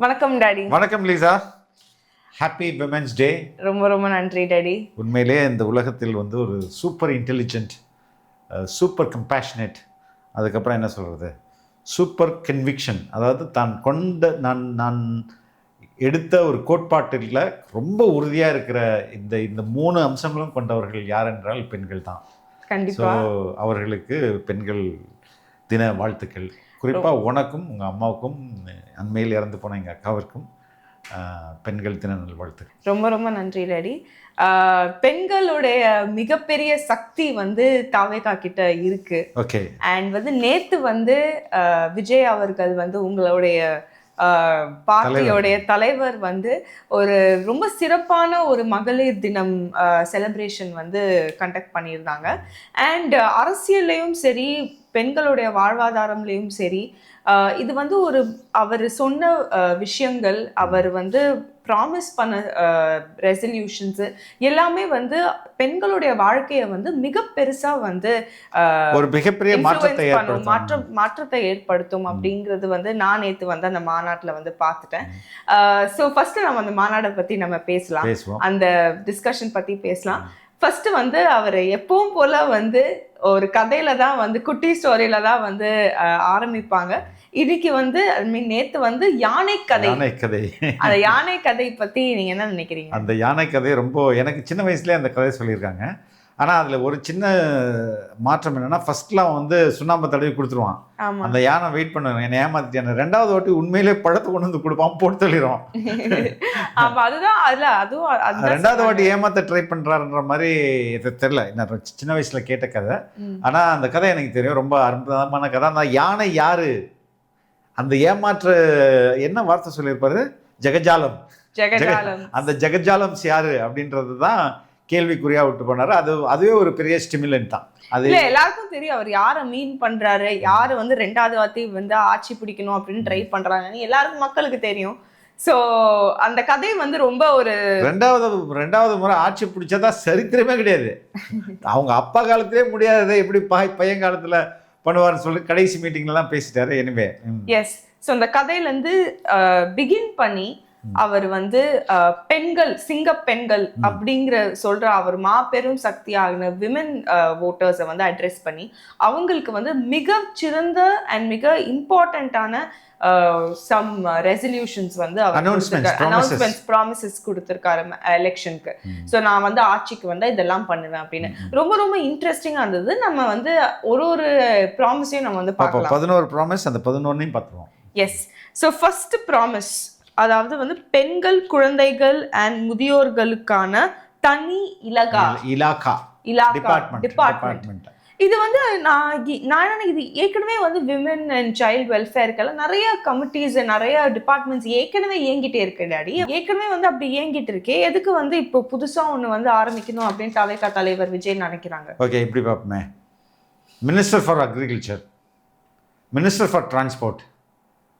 வணக்கம் டாடி. வணக்கம் Lisa. Happy women's day. ரொம்ப ரொம்ப நன்றி டாடி. உண்மையிலே இந்த உலகத்தில் வந்து ஒரு சூப்பர் இன்டெலிஜென்ட், சூப்பர் கம்பேஷனேட், அதுக்கப்புறம் என்ன சொல்கிறது, சூப்பர் கன்விக்ஷன், அதாவது தான் கொண்ட நான் எடுத்த ஒரு கோட்பாட்டில் ரொம்ப உறுதியாக இருக்கிற இந்த 3 அம்சங்களும் கொண்டவர்கள் யார் என்றால் பெண்கள் தான். கண்டிப்பா. ஸோ அவர்களுக்கு பெண்கள் தின வாழ்த்துக்கள். குறிப்பாக உனக்கும் உங்கள் அம்மாவுக்கும் அண்மையில் இறந்து போன எங்கள் அக்காவிற்கும் பெண்கள் தின நல்வாழ்த்துக்கள். ரொம்ப ரொம்ப நன்றி டாடி. பெண்களுடைய மிகப்பெரிய சக்தி வந்து தாவேகா கிட்ட இருக்கு. ஓகே. அண்ட் வந்து நேத்து வந்து விஜய் அவர்கள் வந்து உங்களுடைய பார்ட்டியோடைய தலைவர் வந்து ஒரு ரொம்ப சிறப்பான ஒரு மகளிர் தினம் செலிப்ரேஷன் வந்து கண்டக்ட் பண்ணியிருந்தாங்க. அண்ட் அரசியல்லையும் சரி, பெண்களுடைய வாழ்வாதாரம்லையும் சரி, இது வந்து ஒரு அவர் சொன்ன விஷயங்கள், அவர் வந்து ப்ராமிஸ் பண்ண ரெசல்யூஷன்ஸ் எல்லாமே வந்து பெண்களுடைய வாழ்க்கையை வந்து மிக பெருசா வந்து ஒரு மிகப்பெரிய மாற்றத்தை ஏற்படுத்தும் அப்படிங்கிறது வந்து நான் நேத்து வந்து அந்த மாநாட்டில் வந்து பார்த்துட்டேன். ஸோ ஃபர்ஸ்ட் நம்ம அந்த மாநாட்டை பத்தி நம்ம பேசலாம், அந்த டிஸ்கஷன் பத்தி பேசலாம். ஃபர்ஸ்ட் வந்து அவர் எப்பவும் போல வந்து ஒரு கதையில தான் வந்து குட்டி ஸ்டோரியில தான் வந்து ஆரம்பிப்பாங்க. இன்னைக்கு வந்து நேத்து வந்து யானை கதை. அந்த யானை கதை பத்தி நீங்க என்ன நினைக்கிறீங்க? அந்த யானை கதை ரொம்ப எனக்கு சின்ன வயசுலேயே அந்த கதை சொல்லியிருக்காங்க. ஆனால் அதில் ஒரு சின்ன மாற்றம் என்னென்னா, ஃபர்ஸ்ட்லாம் வந்து சுண்ணாம்பு தடவி கொடுத்துருவான். அந்த யானை வெயிட் பண்ணுவேன், என்னை ஏமாத்திட்டான. 2வது வாட்டி உண்மையிலே பழத்தை கொண்டு வந்து கொடுப்பான், போட்டு தள்ளிடுவான். அதுதான் அதுவும் 2வது வாட்டி ஏமாத்த ட்ரை பண்ணுறாருன்ற மாதிரி தெரியல. நான் சின்ன வயசில் கேட்ட கதை. ஆனால் அந்த கதை எனக்கு தெரியும், ரொம்ப அற்புதமான கதை. அந்த யானை யாரு, அந்த ஏமாற்ற என்ன வார்த்தை சொல்லியிருப்பாரு, ஜெகஜாலம். அந்த ஜெகஜாலம் யாரு அப்படின்றது தான் கேள்விக்குறியா விட்டு போனாரு. அதுவே ஒரு பெரிய ஸ்டிமுலன்ட் தான். அது எல்லாருக்கும் தெரியும் அவர் யாரை மீன் பண்றாரு, யாரு வந்து 2வது வாட்டி வந்து ஆட்சி பிடிக்கணும் அப்படின்னு ட்ரை பண்றாங்கன்னு எல்லாருக்கும் மக்களுக்கு தெரியும். ஸோ அந்த கதை வந்து ரொம்ப ஒரு 2வது முறை ஆட்சி பிடிச்சதா சரித்திரமே கிடையாது. அவங்க அப்பா காலத்திலே முடியாததை எப்படி பையன் காலத்துல பண்ணுவார்னு சொல்லி கடைசி மீட்டிங்லாம் பேசிட்டாரு. Anyway S. ஸோ அந்த கதையிலேருந்து பிகின் பண்ணி அவர் வந்து பெண்கள், சிங்க பெண்கள் அப்படிங்கிற சொல்ற அவர் மாபெரும் சக்தியான விமன் வோட்டர்ஸை வந்து அட்ரெஸ் பண்ணி அவங்களுக்கு வந்து மிக சிறந்த அண்ட் மிக இம்பார்ட்டண்ட்டான சம் ரெசல்யூஷன்ஸ் வந்து அனௌன்ஸ்மெண்ட்ஸ் ப்ராமிசஸ் கொடுத்துருக்காரு எலெக்ஷனுக்கு. ஸோ நான் வந்து ஆட்சிக்கு வந்து இதெல்லாம் பண்ணுவேன் அப்படின்னு ரொம்ப ரொம்ப இன்ட்ரெஸ்டிங்காக இருந்தது. நம்ம வந்து ஒரு ப்ராமிஸையும் நம்ம வந்து பார்க்கலாம். 11 ப்ராமிஸ், அந்த 11ஐயும் பார்த்துருவோம். எஸ். ஸோ ஃபர்ஸ்ட் ப்ராமிஸ், அதாவது வந்து பெண்கள், குழந்தைகள் அண்ட் முதியோர்களுக்கான தனி இலாகா டிபார்ட்மெண்ட். இது வந்து நான் இது ஏற்கனவே வந்து விமன் அண்ட் சைல்டு வெல்ஃபேருக்கெல்லாம் நிறைய கமிட்டிஸ், நிறைய டிபார்ட்மெண்ட்ஸ் ஏற்கனவே இயங்கிட்டே இருக்கு டாடி. ஏற்கனவே வந்து அப்படி இயங்கிட்டு இருக்கே, எதுக்கு வந்து இப்போ புதுசா ஒன்று வந்து ஆரம்பிக்கணும் அப்படின்னு தாவேகா தலைவர் விஜய் நினைக்கிறாங்க? ஓகே, இப்படி பார்ப்போமே. Minister for agriculture, minister for transport,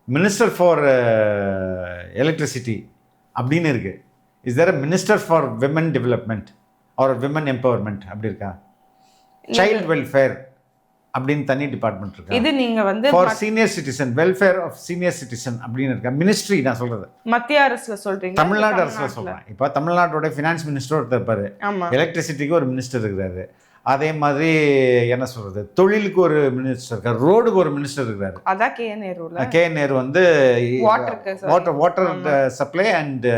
minister for electricity அப்படின்னு இருக்கு. Is there a minister for women development or women empowerment அப்படி இருக்கா? சைல்ட் வெல்ஃபேர் அப்படின்னு தனி டிபார்ட்மெண்ட் இருக்கு. இது நீங்க வந்து for senior citizen, welfare of senior citizen அப்படின்னு இருக்கா. மினிஸ்ட்ரி நான் சொல்றது மத்திய அரசுல சொல்றீங்க? தமிழ்நாடு அரசுல சொல்றேன். இப்போ தமிழ்நாட்டோட ஃபினான்ஸ் மினிஸ்டர் ஒருத்தர் இருப்பாரு, எலக்ட்ரிசிட்டிக்கு ஒரு மினிஸ்டர் இருக்கிறாரு, அதே மாதிரி என்ன சொல்றது, தொழிலுக்கு ஒரு மினிஸ்டர் இருக்காரு, ரோடுக்கு ஒரு மினிஸ்டர் இருக்கிறாரு. அதான் கே.என். நேரு வந்து வாட்டர் சப்ளை அண்ட்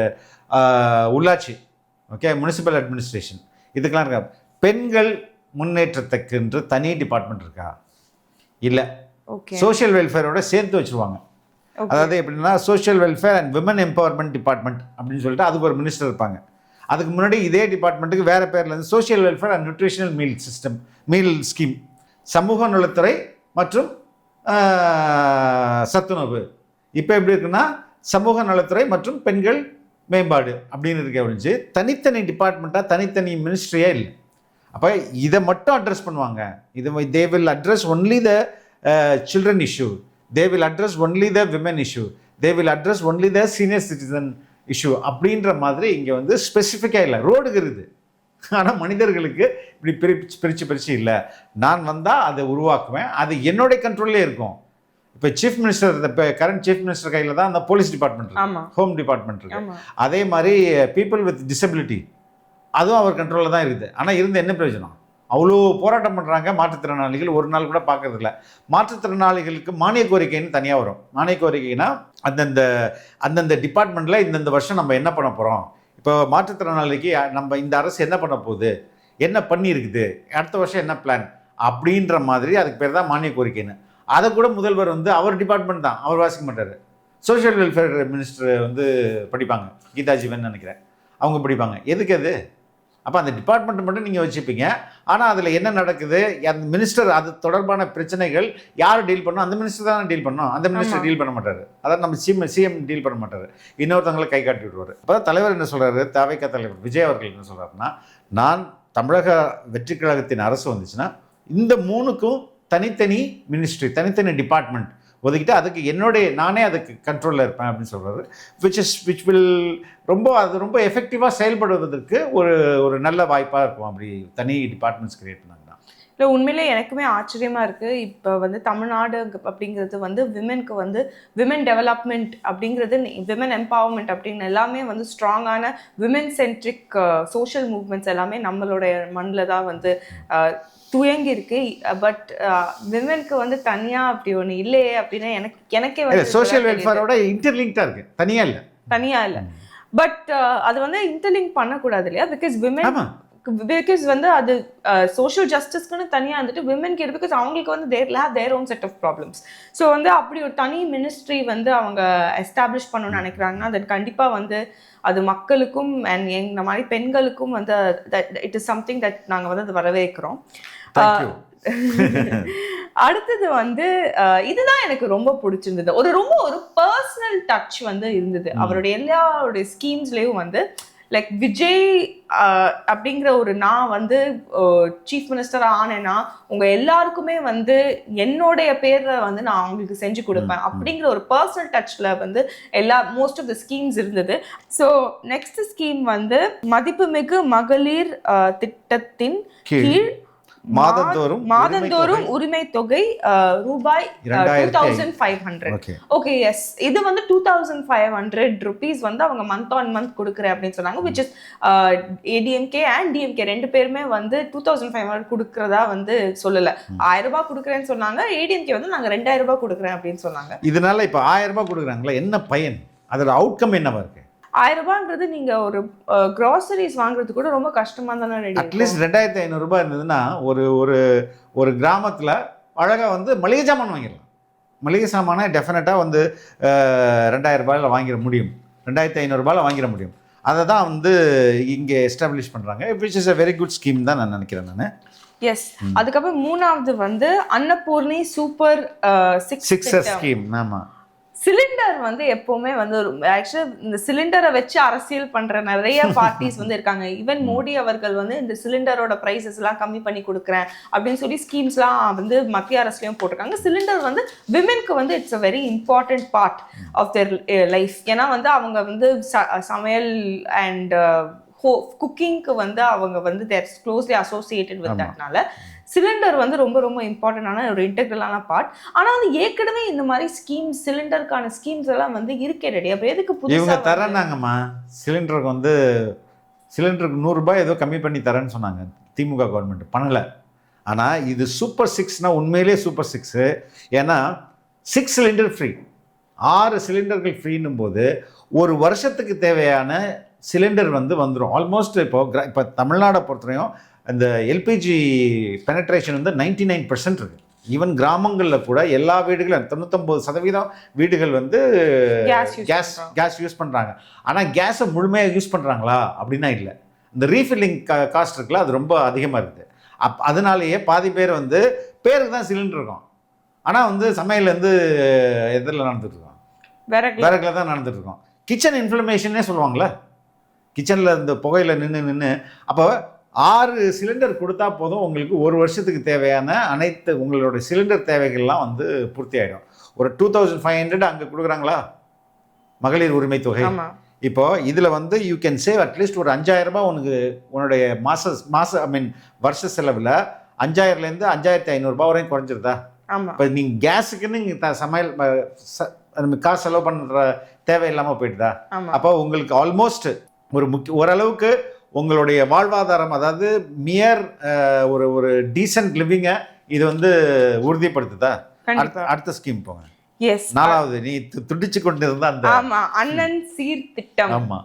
உள்ளாட்சி, ஓகே, முனிசிபல் அட்மினிஸ்ட்ரேஷன், இதுக்கெல்லாம் இருக்கா. பெண்கள் முன்னேற்றத்துக்கு என்று தனி டிபார்ட்மெண்ட் இருக்கா? இல்லை. சோஷியல் வெல்ஃபேரோட சேர்த்து வச்சுருவாங்க. அதாவது எப்படின்னா, social welfare and women empowerment department அப்படின்னு சொல்லிட்டு அதுக்கு ஒரு மினிஸ்டர் இருப்பாங்க. அதுக்கு முன்னாடி இதே டிபார்ட்மெண்ட்டுக்கு வேறு பேரில் இருந்து social welfare and nutritional meal scheme, சமூக நலத்துறை மற்றும் சத்துணவு. இப்போ எப்படி இருக்குன்னா, சமூக நலத்துறை மற்றும் பெண்கள் மேம்பாடு அப்படின்னு இருக்க ஒழிஞ்சு தனித்தனி டிபார்ட்மெண்ட்டாக தனித்தனி மினிஸ்ட்ரியாக இல்லை. அப்போ இதை மட்டும் அட்ரஸ் பண்ணுவாங்க. They will address only the children issue, they will address only the women issue, they will address only the senior citizen issue அப்படின்ற மாதிரி இங்கே வந்து ஸ்பெசிஃபிக்காக இல்லை. ரோடுக்கு இருக்குது, ஆனால் மனிதர்களுக்கு இப்படி பிரித்து இல்லை. நான் வந்தால் அதை உருவாக்குவேன், அது என்னுடைய கண்ட்ரோல்லே இருக்கும். இப்போ சீஃப் மினிஸ்டர், இப்போ கரண்ட் சீஃப் மினிஸ்டர் கையில் தான் அந்த போலீஸ் டிபார்ட்மெண்ட் இருக்கு, ஆமா ஹோம் டிபார்ட்மெண்ட் இருக்கு. ஆமா அதே மாதிரி பீப்புள் வித் டிசபிலிட்டி அதுவும் அவர் கண்ட்ரோலில் தான் இருக்குது. ஆனால் இருந்து என்ன பிரயோஜனம்? அவ்வளோ போராட்டம் பண்ணுறாங்க மாற்றுத்திறனாளிகள், ஒரு நாள் கூட பார்க்கறது இல்லை. மாற்றுத்திறனாளிகளுக்கு மானிய கோரிக்கைன்னு தனியாக வரும். மானிய கோரிக்கைனா அந்தந்த டிபார்ட்மெண்ட்டில் இந்தந்த வருஷம் நம்ம என்ன பண்ண போகிறோம், இப்போ மாற்றுத்திறனாளிக்கு நம்ம இந்த அரசு என்ன பண்ண போகுது, என்ன பண்ணியிருக்குது, அடுத்த வருஷம் என்ன பிளான் அப்படின்ற மாதிரி அதுக்கு பேர் தான் மானிய கோரிக்கைன்னு. அதை கூட முதல்வர் வந்து அவர் டிபார்ட்மெண்ட் தான், அவர் வாசிக்க மாட்டார். சோஷியல் வெல்ஃபேர் மினிஸ்டர் வந்து படிப்பாங்க, கீதா ஜீவன் நினைக்கிறேன், அவங்க படிப்பாங்க. எதுக்கு அது? அப்போ அந்த டிபார்ட்மெண்ட் மட்டும் நீங்கள் வச்சுப்பீங்க. ஆனால் அதில் என்ன நடக்குது, அந்த மினிஸ்டர் அது தொடர்பான பிரச்சனைகள் யார் டீல் பண்ணணும், அந்த மினிஸ்டர் தான் டீல் பண்ணணும். அந்த மினிஸ்டர் டீல் பண்ண மாட்டார். அதாவது நம்ம சிஎம் டீல் பண்ண மாட்டார், இன்னொருத்தவங்களை கை காட்டி விடுவார். அப்போ தலைவர் என்ன சொல்கிறாரு, தவிக தலைவர் விஜய் அவர்கள் என்ன சொல்கிறாருன்னா, நான் தமிழக வெற்றி கழகத்தின் அரசு வந்துச்சுன்னா இந்த 3க்கும் தனித்தனி மினிஸ்ட்ரி, தனித்தனி டிபார்ட்மெண்ட் ஒதுக்கிட்டு அதுக்கு நானே அதுக்கு கண்ட்ரோலில் இருப்பேன் அப்படின்னு சொல்கிறாரு. விச் வில் அது ரொம்ப எஃபெக்டிவாக செயல்படுவதற்கு ஒரு நல்ல வாய்ப்பாக இருக்கும் அப்படி தனி டிபார்ட்மெண்ட்ஸ் கிரியேட் பண்ணாங்கன்னா. இல்லை, உண்மையிலே எனக்குமே ஆச்சரியமாக இருக்குது. இப்போ வந்து தமிழ்நாடு அப்படிங்கிறது வந்து விமென்க்கு வந்து விமென் டெவலப்மெண்ட் அப்படிங்கிறது, விமென் எம்பவர்மெண்ட் அப்படின்னு எல்லாமே வந்து ஸ்ட்ராங்கான விமென் சென்ட்ரிக் சோஷியல் மூவ்மெண்ட்ஸ் எல்லாமே நம்மளுடைய மண்ணில் தான் வந்து துயங்கி இருக்கு. பட் விமென்க்கு வந்து தனியாக அப்படி ஒன்று இல்லையே அப்படின்னு எனக்கே வந்து சோஷியல் வெல்ஃபேரோட இன்டர்லிங்க்டாக இருக்குது, தனியாக இல்லை. பட் அது வந்து இன்டர்லிங்க் பண்ணக்கூடாது இல்லையா? பிகாஸ் வந்து அது சோஷியல் ஜஸ்டிஸ்க்குன்னு தனியாக வந்துட்டு விமென் கேர், பிகாஸ் அவங்களுக்கு வந்து their own set of problems. So வந்து அப்படி ஒரு தனி மினிஸ்ட்ரி வந்து அவங்க எஸ்டாப்ளிஷ் பண்ணணும்னு நினைக்கிறாங்கன்னா அது கண்டிப்பாக வந்து அது மக்களுக்கும் அண்ட் இந்த மாதிரி பெண்களுக்கும் வந்து இட் இஸ் சம்திங் தட் நாங்கள் வந்து அது வரவேற்கிறோம். அடுத்தது வந்து இதுதான் எனக்கு ரொம்ப பிடிச்சிருந்தது. ஒரு பர்சனல் டச் வந்து இருந்தது அவருடைய எல்லாருடைய ஸ்கீம்ஸ்லேயும் வந்து. லைக் விஜய் அப்படிங்கிற நான் வந்து சீஃப் மினிஸ்டர் ஆனேன்னா உங்க எல்லாருக்குமே வந்து என்னுடைய பேர்ல வந்து நான் அவங்களுக்கு செஞ்சு கொடுப்பேன் அப்படிங்கிற ஒரு பர்சனல் டச்ல வந்து மோஸ்ட் ஆஃப் த ஸ்கீம்ஸ் இருந்தது. ஸோ நெக்ஸ்ட் ஸ்கீம் வந்து மதிப்புமிகு மகளிர் திட்டத்தின் கீழ் மாதந்தோறும் உரிமை தொகை ரூபாய் 2500. ஓகே, எஸ், இது வந்து 2500 rupees வந்து அவங்க மந்த் ஆன் மந்த் கொடுக்குறேன் அப்படின்னு சொன்னாங்க. Which is ADMK and DMK ரெண்டு பேருமே வந்து 2500 கொடுக்கறதா வந்து சொல்லல. 1000 ரூபாய் கொடுக்குறேன்னு சொன்னாங்க. ஏடிஎம்கே வந்து நாங்க 2000 ரூபாய் கொடுக்குறேன் அப்படின்னு சொன்னாங்க. இதனால இப்ப 1000 ரூபாய் கொடுக்குறாங்களா, என்ன பயன், அதோட அவுட்கம் என்னவா இருக்கு? 1000 ரூபான்றது நீங்க ஒரு கிராசரிஸ் வாங்குறது கூட ரொம்ப கஷ்டமா தானே ரெடி. அட்லீஸ்ட் 2500 ரூபாய் இருந்ததுன்னா ஒரு கிராமத்தில் அழகாக வந்து மளிகை சாமான் வாங்கிடலாம். மளிகை சாமானை டெஃபினட்டாக வந்து 2000 ரூபாயில் வாங்கிட முடியும், 2500 ரூபாயில் வாங்கிட முடியும். அதை தான் வந்து இங்கே எஸ்டாப்ளிஷ் பண்ணுறாங்க. Which is a very good scheme தான் நான் நினைக்கிறேன் நான். எஸ். அதுக்கப்புறம் மூணாவது வந்து அன்னபூர்ணி சூப்பர் சிக்ஸர் ஸ்கீம். ஆமாம், சிலிண்டர் வந்து எப்பவுமே வந்து ஆக்சுவலா இந்த சிலிண்டரை வச்சு அரசியல் பண்ற நிறைய பார்ட்டிஸ் வந்து இருக்காங்க. ஈவன் மோடி அவர்கள் வந்து இந்த சிலிண்டரோட பிரைசஸ் எல்லாம் கம்மி பண்ணி கொடுக்குறேன் அப்படின்னு சொல்லி ஸ்கீம்ஸ்லாம் வந்து மத்திய அரசுலயும் போட்டிருக்காங்க. சிலிண்டர் வந்து விமென்க்கு வந்து it's a very important part of their life. ஏன்னா வந்து அவங்க வந்து சமையல் அண்ட் குக்கிங்க்கு வந்து அவங்க வந்து தேர் க்ளோஸ்லி அசோசியேட்டட் வித் தட்னால சிலிண்டர் வந்து ரொம்ப ரொம்ப இம்பார்ட்டன்டான ஒரு இன்டெக்ரலான பார்ட். ஆனால் வந்து ஏற்கனவே இந்த மாதிரி ஸ்கீம்ஸ், சிலிண்டருக்கான ஸ்கீம்ஸ் எல்லாம் வந்து இருக்கே ரெடி. அப்போ எதுக்கு இவங்க தரேன்னாங்கம்மா? சிலிண்டருக்கு 100 ரூபாய் ஏதோ கம்மி பண்ணி தரேன்னு சொன்னாங்க திமுக கவர்மெண்ட், பண்ணலை. ஆனால் இது சூப்பர் 6னா உண்மையிலே சூப்பர் 6. ஏன்னா 6 சிலிண்டர் ஃப்ரீ, 6 சிலிண்டர்கள் ஃப்ரீன்னும் போது ஒரு வருஷத்துக்கு தேவையான சிலிண்டர் வந்து வந்துடும். ஆல்மோஸ்ட் இப்போ தமிழ்நாடை பொறுத்தவரையும் இந்த எல்பிஜி பெனட்ரேஷன் வந்து 99% இருக்குது. ஈவன் கிராமங்களில் கூட எல்லா வீடுகளும் 99% வீடுகள் வந்து கேஸ் யூஸ் பண்ணுறாங்க. ஆனால் கேஸை முழுமையாக யூஸ் பண்ணுறாங்களா அப்படின்னா இல்லை. இந்த ரீஃபில்லிங் காஸ்ட் இருக்குல்ல, அது ரொம்ப அதிகமாக இருக்குது. அதனாலேயே பாதி பேர் வந்து பேருக்கு தான் சிலிண்டர் இருக்கும், ஆனால் வந்து சமையல் வந்து எதில் நடந்துட்டுருக்கோம், விறகுல தான் நடந்துட்டுருக்கோம். கிச்சன் இன்ஃப்ளமேஷன்னே சொல்லுவாங்களே, கிச்சனில் இந்த புகையில் நின்று அப்போ 6 சிலிண்டர் கொடுத்தா போதும், உங்களுக்கு ஒரு வருஷத்துக்கு தேவையான அனைத்து உங்களோட சிலிண்டர் தேவைகள்லாம் வந்து பூர்த்தி ஆகிடும். ஒரு 2500 அங்கே கொடுக்குறாங்களா மகளிர் உரிமை தொகை. இப்போ இதில் வந்து யூ கேன் சேவ் அட்லீஸ்ட் ஒரு 5000 ரூபாய் உனக்கு உன்னுடைய வருஷ செலவில் 5000லேருந்து 5500 ரூபாய் வரையும் குறைஞ்சிருதா? ஆமா. இப்போ நீங்கள் கேஸுக்குன்னு நீங்கள் சமையல் காசு செலவு பண்ணுற தேவையில்லாமல் போயிட்டுதா? ஆமா. அப்போ உங்களுக்கு ஆல்மோஸ்ட் ஒரு ஓரளவுக்கு உங்களுடைய வாழ்வாதாரம், அதாவது மியர் ஒரு ஒரு டீசென்ட் லிவிங்கை இது வந்து உறுதிப்படுத்துதா? அடுத்த ஸ்கீம் போங்க. எஸ், 4வது நீ துடிச்சு கொண்டு இருந்த அந்த ஆமா, அண்ணன் சீர்திட்டம். ஆமா,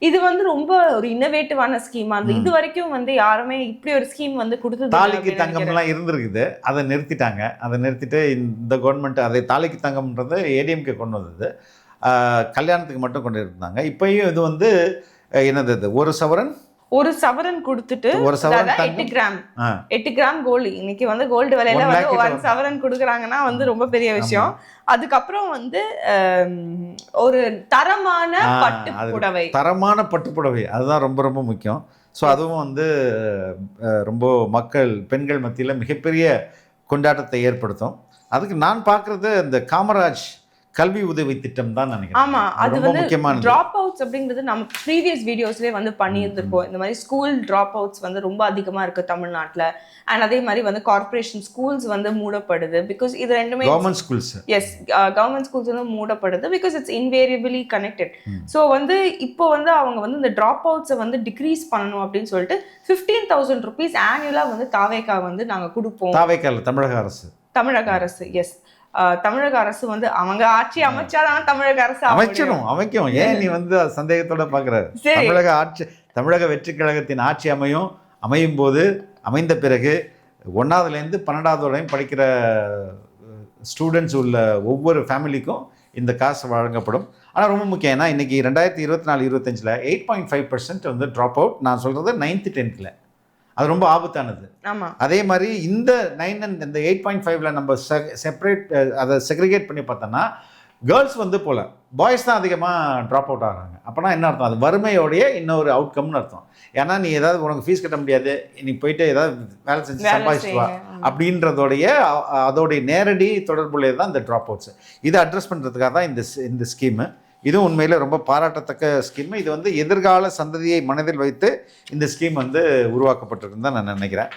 இது வந்து ரொம்ப ஒரு இன்னோவேட்டிவான ஸ்கீமா இருந்து இது வரைக்கும் வந்து யாருமே இப்படி ஒரு ஸ்கீம் வந்து கொடுத்தது தாலிக்கு தங்கம்லாம் இருந்திருக்குது. அதை நிறுத்திட்டாங்க. அதை நிறுத்திட்டு இந்த கவர்மெண்ட் அதை தாலிக்கு தங்கம்ன்றது ஏடிஎம்கே கொண்டு வந்தது. கல்யாணத்துக்கு மட்டும் கொண்டு இருந்தாங்க. இப்பயும் இது வந்து என்னது, இது 1 சவரன் கொடுத்துட்டு 1 சவரன் 8 கிராம் 8 கிராம் கோல்டு. இன்னைக்கு வந்து கோல்டு விலையில வந்து 1 சவரன் கொடுக்குறாங்கன்னா வந்து ரொம்ப பெரிய விஷயம். அதுக்கப்புறம் வந்து ஒரு தரமான பட்டுப்புடவை, தரமான பட்டுப்புடவை அதுதான் ரொம்ப ரொம்ப முக்கியம். ஸோ அதுவும் வந்து ரொம்ப பெண்கள் மத்தியில் மிகப்பெரிய கொண்டாட்டத்தை ஏற்படுத்தும். அதுக்கு நான் பார்க்குறது இந்த காமராஜ் கல்வி உதவி திட்டம் தான் நினைக்கிறேன். ஆமா, அது ரொம்ப வந்து முக்கியமானது. டிராப் அவுட்ஸ் அப்படிங்கிறது நம்ம ப்ரீவியஸ் வீடியோஸ்லேயே வந்து பண்ணியிருந்திருக்கோம். இந்த மாதிரி ஸ்கூல் டிராப் அவுட்ஸ் வந்து ரொம்ப அதிகமாக இருக்குது தமிழ்நாட்டில். அண்ட் அதே மாதிரி வந்து கார்பரேஷன் ஸ்கூல்ஸ் வந்து மூடப்படுது. பிகாஸ் இது ரெண்டுமே government schools. Yes, government schools வந்து மூடப்படுது because it's invariably connected. So வந்து இப்போ வந்து அவங்க வந்து இந்த டிராப் அவுட்ஸை வந்து டிக்ரீஸ் பண்ணணும் அப்படின்னு சொல்லிட்டு 15,000 rupees ஆனுவலாக வந்து தாவேகா வந்து நாங்கள் கொடுப்போம். தமிழக அரசு எஸ், தமிழக அரசு வந்து அவங்க ஆட்சி அமைச்சாதான் தமிழக அரசு அமைக்கும். ஏன் நீ வந்து சந்தேகத்தோட பாக்குற? தமிழக வெற்றி கழகத்தின் ஆட்சி அமையும் போது, அமைந்த பிறகு 1ஆவதுலேருந்து 12ஆவது வரையும் படிக்கிற ஸ்டூடெண்ட்ஸ் உள்ள ஒவ்வொரு ஃபேமிலிக்கும் இந்த காசு வழங்கப்படும். ஆனால் ரொம்ப முக்கியம், ஏன்னா இன்னைக்கு 2024-25 8.5% வந்து ட்ராப் அவுட். நான் சொல்றது 9th 10th. அது ரொம்ப ஆபத்தானது. அதே மாதிரி இந்த 9 and இந்த 8.5ல நம்ம அதை செக்ரிகேட் பண்ணி பார்த்தோன்னா கேர்ள்ஸ் வந்து போல, பாய்ஸ் தான் அதிகமாக ட்ராப் அவுட் ஆகிறாங்க. அப்போனா என்ன அர்த்தம்? அது வறுமையோடைய இன்னொரு அவுட்கம்னு அர்த்தம். ஏன்னா நீ ஏதாவது உனக்கு ஃபீஸ் கட்ட முடியாது, நீ போயிட்டு ஏதாவது வேலை செஞ்சு சம்பாதிச்சுட்டு வா அப்படின்றதோடைய அதோடைய நேரடி தொடர்புடைய தான் இந்த ட்ராப் அவுட்ஸ். இதை அட்ரஸ் பண்ணுறதுக்காக தான் இந்த ஸ்கீமு. இதுவும் உண்மையில் ரொம்ப பாராட்டத்தக்க ஸ்கீம். இது வந்து எதிர்கால சந்ததியை மனதில் வைத்து இந்த ஸ்கீம் வந்து உருவாக்கப்பட்டிருக்குன்னு தான் நான் நினைக்கிறேன்.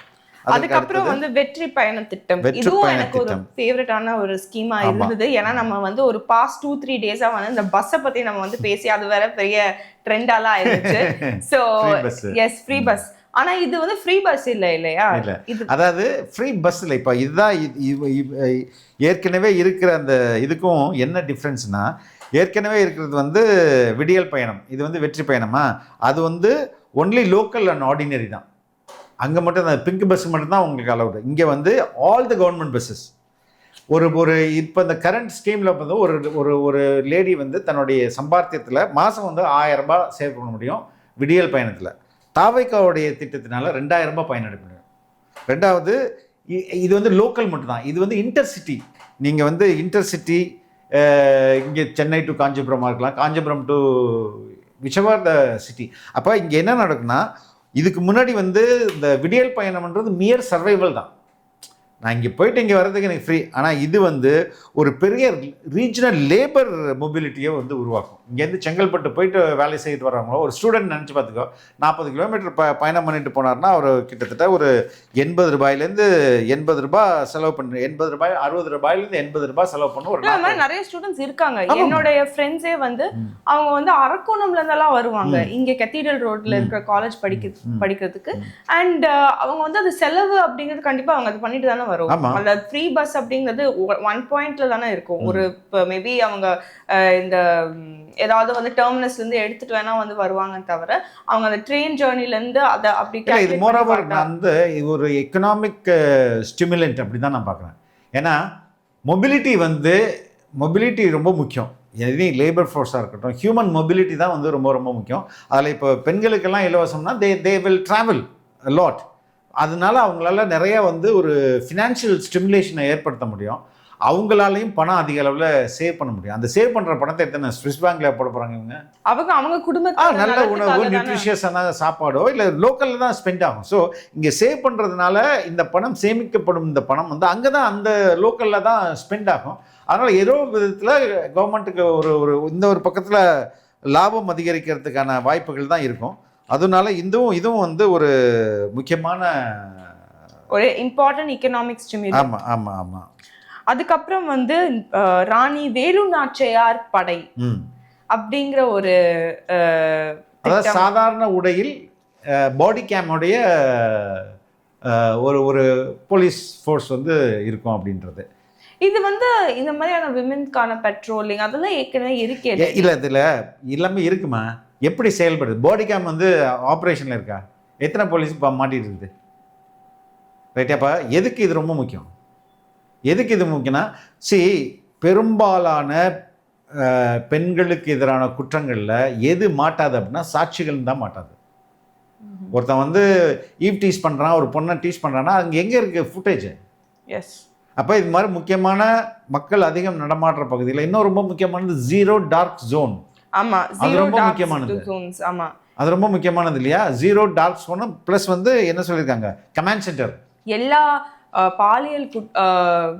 அதுக்கப்புறம் வந்து வெற்றி பயண திட்டம், இதுவும் எனக்கு ஒரு ஃபேவரட்டான ஒரு ஸ்கீமா இருந்தது. ஏன்னா நம்ம வந்து ஒரு பாஸ்ட் 2-3 டேஸா வந்து இந்த பஸ்ஸை பத்தி நம்ம வந்து பேசி அது வேற பெரிய ட்ரெண்டாலாம் ஆயிடுச்சு. So yes, free bus. ஆனா இது வந்து ஃப்ரீ பஸ் இல்லையா? அதாவது ஃப்ரீ பஸ் இல்லை. இப்போ இதுதான் ஏற்கனவே இருக்கிற அந்த இதுக்கும் என்ன டிஃப்ரென்ஸ்னா, ஏற்கனவே இருக்கிறது வந்து விடியல் பயணம், இது வந்து வெற்றி பயணமா, அது வந்து ஒன்லி லோக்கல் அண்ட் ஆர்டினரி தான். அங்கே மட்டும் அந்த பிங்க் பஸ் மட்டும்தான் உங்களுக்கு அலவுடு. இங்கே வந்து ஆல் த கவர்மெண்ட் பஸ்ஸஸ். ஒரு இப்போ இந்த கரண்ட் ஸ்கீமில் வந்து ஒரு லேடி வந்து தன்னுடைய சம்பாத்தியத்தில் மாதம் வந்து 1000 ரூபாய் சேவ் பண்ண முடியும் விடியல் பயணத்தில். தாவேகாவுடைய திட்டத்தினால 2000 ரூபாய் பயனடைய முடியும். ரெண்டாவது, இது வந்து லோக்கல் மட்டும்தான். இது வந்து இன்டர்சிட்டி. நீங்கள் வந்து இன்டர்சிட்டி இங்கே சென்னை டு காஞ்சிபுரமாக இருக்கலாம், Kanchipuram to whichever the city. அப்போ இங்கே என்ன நடக்குன்னா, இதுக்கு முன்னாடி வந்து இந்த விடியல் பயணம்ன்றது மியர் சர்வைவல் தான். நான் இங்கே போயிட்டு இங்கே வர்றதுக்கு எனக்கு ஃப்ரீ. ஆனால் இது வந்து ஒரு பெரிய ரீஜனல் லேபர் மொபிலிட்டியை வந்து உருவாக்கும். இங்கேருந்து செங்கல்பட்டு போயிட்டு வேலை செய்துட்டு வர்றவங்களோ ஒரு ஸ்டூடெண்ட் நினச்சி பார்த்துக்கோ, 40 கிலோமீட்டர் பயணம் பண்ணிட்டு போனார்னா அவர் கிட்டத்தட்ட ஒரு 80 ரூபாயிலேருந்து 80 ரூபாய் செலவு பண்ணு, 80 ரூபாய் 60 ரூபாயிலேருந்து 80 ரூபாய் செலவு பண்ண ஒரு நிறைய ஸ்டூடெண்ட்ஸ் இருக்காங்க. என்னுடைய ஃப்ரெண்ட்ஸே வந்து அவங்க வந்து அரக்கோணம்ல இருந்தெல்லாம் வருவாங்க இங்கே கத்தீட்ரல் ரோட்ல இருக்கிற காலேஜ் படிக்கிறதுக்கு. அண்ட் அவங்க வந்து அது செலவு அப்படிங்கிறது கண்டிப்பாக அவங்க அது பண்ணிட்டு தானே வரும். அந்த ஃப்ரீ பஸ் அப்படிங்கிறது 1 பாயிண்ட்ல தானே இருக்கும். ஒரு மேபி அவங்க இந்த ஏதாவது வந்து டெர்மினஸ்ல இருந்து எடுத்துட்டு வேணா வந்து வருவாங்க தவிர அவங்க அந்த ட்ரெயின் ஜேர்னில இருந்து அதை அப்படி இது மோரோவர் வந்து ஒரு எக்கனாமிக் ஸ்டிமுலண்ட் அப்படி தான் நான் பார்க்குறேன். ஏன்னா மொபிலிட்டி ரொம்ப முக்கியம். எது லேபர் ஃபோர்ஸாக இருக்கட்டும், ஹியூமன் மொபிலிட்டி தான் வந்து ரொம்ப ரொம்ப முக்கியம். அதில் இப்போ பெண்களுக்கெல்லாம் இலவசம்னா தே வில் ட்ராவல் லாட். அதனால அவங்களால நிறைய வந்து ஒரு ஃபினான்ஷியல் ஸ்டிமுலேஷனை ஏற்படுத்த முடியும். அவங்களாலையும் பணம் அதிக அளவில் சேவ் பண்ண முடியும். அந்த சேவ் பண்ணுற பணத்தை எத்தனை ஸ்விஸ் பேங்க்ல போட போகிறாங்க இவங்க? அவங்க குடும்பத்தில் நல்ல உணவு, நியூட்ரிஷியஸான சாப்பாடோ இல்லை லோக்கலில் தான் ஸ்பெண்ட் ஆகும். ஸோ இங்கே சேவ் பண்ணுறதுனால இந்த பணம் சேமிக்கப்படும். இந்த பணம் வந்து அங்கே தான் அந்த லோக்கலில் தான் ஸ்பெண்ட் ஆகும். அதனால் ஏதோ விதத்தில் கவர்மெண்ட்டுக்கு இந்த ஒரு பக்கத்தில் லாபம் அதிகரிக்கிறதுக்கான வாய்ப்புகள் தான் இருக்கும். அதனால இதுவும் வந்து ஒரு முக்கியமான ஒரு இம்பார்ட்டன்ட் எக்கனாமிக் ஸ்டிமுலஸ். ஆமாம். அதுக்கப்புறம் வந்து ராணி வேலு நாச்சியார் படை அப்படிங்கிற ஒரு அதாவது சாதாரண உடையில் பாடி கேமுடைய ஒரு போலீஸ் ஃபோர்ஸ் வந்து இருக்கும் அப்படின்றது. இது வந்து இந்த மாதிரியான விமென்ஸ்க்கான பெட்ரோலிங் அதெல்லாம் ஏற்கனவே இருக்கே. இல்லை இதில் எல்லாமே இருக்குமா? எப்படி செயல்படுது? பாடி கேம் வந்து ஆப்ரேஷனில் இருக்கா? எத்தனை போலீஸ் இப்போ மாட்டிட்டு இருக்குது? ரைட்டாப்பா, எதுக்கு இது ரொம்ப முக்கியம்? எதுக்கு இது முக்கியம்னா, பெரும்பாலான பெண்களுக்கு எதிரான குற்றங்களில் எது மாட்டாது அப்படின்னா சாட்சிகள் தான் மாட்டாது. ஒருத்தன் வந்து ஈவ் டீஸ் பண்ணுறான், ஒரு பொண்ணை டீஸ் பண்ணுறான்னா அங்கே எங்கே இருக்குது ஃபுட்டேஜ்? எஸ். அப்போ இது மாதிரி முக்கியமான மக்கள் அதிகம் நடமாடுற பகுதியில் இன்னும் ரொம்ப முக்கியமானது ஜீரோ டார்க் ஜோன். ஆமாம், அது ரொம்ப முக்கியமானது. ஆமாம், அது ரொம்ப முக்கியமானது இல்லையா? ஜீரோ டார்க் ஜோன் ப்ளஸ் வந்து என்ன சொல்லியிருக்காங்க, கமாண்ட் சென்டர். எல்லா பாலியல்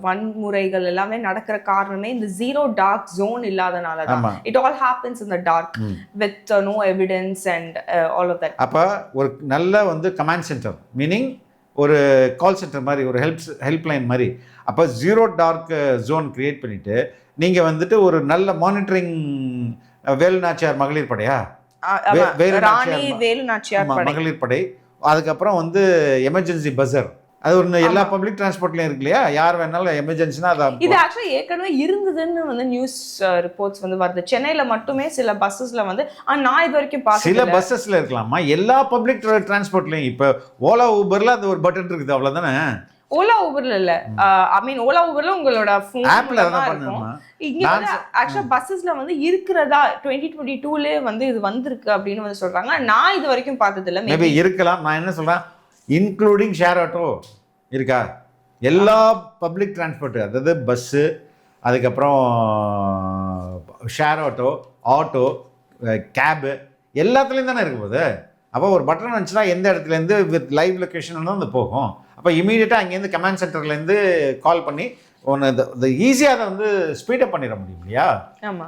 வன்முறைகள் எல்லாமே நடக்கிற காரணமே இந்த ஜீரோ டார்க் ஜோன் இல்லாதனால தான். It all happens in the dark with no evidence and all of that. அப்போ ஒரு நல்ல வந்து கமாண்ட் சென்டர் மீனிங் ஒரு கால் சென்டர் மாதிரி, ஒரு ஹெல்ப்லைன் மாதிரி. அப்போ ஜீரோ டார்க் ஜோன் கிரியேட் பண்ணிவிட்டு நீங்கள் வந்துட்டு ஒரு நல்ல மானிட்டரிங் வேலு நாச்சியார் மகளிர் படையா, வேலு நாச்சியார் மகளிர் படை, அதுக்கப்புறம் வந்து எமர்ஜென்சி பஸ்ஸர், அது ஒரு எல்லா பப்ளிக் டிரான்ஸ்போர்ட்லயும் இருக்கு இல்லையா? யார் வேணாலும் எமர்ஜென்சினா இது ஆக்சுவலி ஏற்கனவே இருந்ததுன்னு வந்து நியூஸ் ரிப்போர்ட்ஸ் வந்து வருது. சென்னையில மட்டுமே சில பஸ்ஸஸ்ல வந்து நான் இது வரைக்கும் பார்த்தது சில பஸ்ஸஸ்ல இருக்கலாமா, எல்லா பப்ளிக் டிரான்ஸ்போர்ட்லயும். இப்போ ஓலா ஊபர்ல அது ஒரு பட்டன் இருக்குது, அவ்வளவுதானே? ஓலா ஊபர்ல இல்ல, ஐ மீன் ஓலா ஊபர்ல உங்களோட ஆப்ல தான் பண்ணுமா? இங்க வந்து ஆக்சுவலா பஸ்ஸஸ்ல வந்து இருக்குறதா 2022ல வந்து இது வந்திருக்கு அப்படின்னு வந்து சொல்றாங்க. நான் இது வரைக்கும் பார்த்தது இல்ல. மேபி இருக்கலாம். நான் என்ன சொல்றேன், இன்க்ளூடிங் ஷேர் ஆட்டோ இருக்கா? எல்லா பப்ளிக் டிரான்ஸ்போர்ட்டு, அதாவது பஸ்ஸு, அதுக்கப்புறம் ஷேர் ஆட்டோ, கேபு, எல்லாத்துலேயும் தானே இருக்கும் போது. அப்போ ஒரு பட்டன் வந்துச்சுன்னா எந்த இடத்துலேருந்து வித் லைவ் லொக்கேஷன் வந்து போகும். அப்போ இமீடியட்டாக அங்கேருந்து கமாண்ட் சென்டர்லேருந்து கால் பண்ணி ஒன்று இந்த ஈஸியாக அதை வந்து ஸ்பீடப் பண்ணிட முடியும் இல்லையா?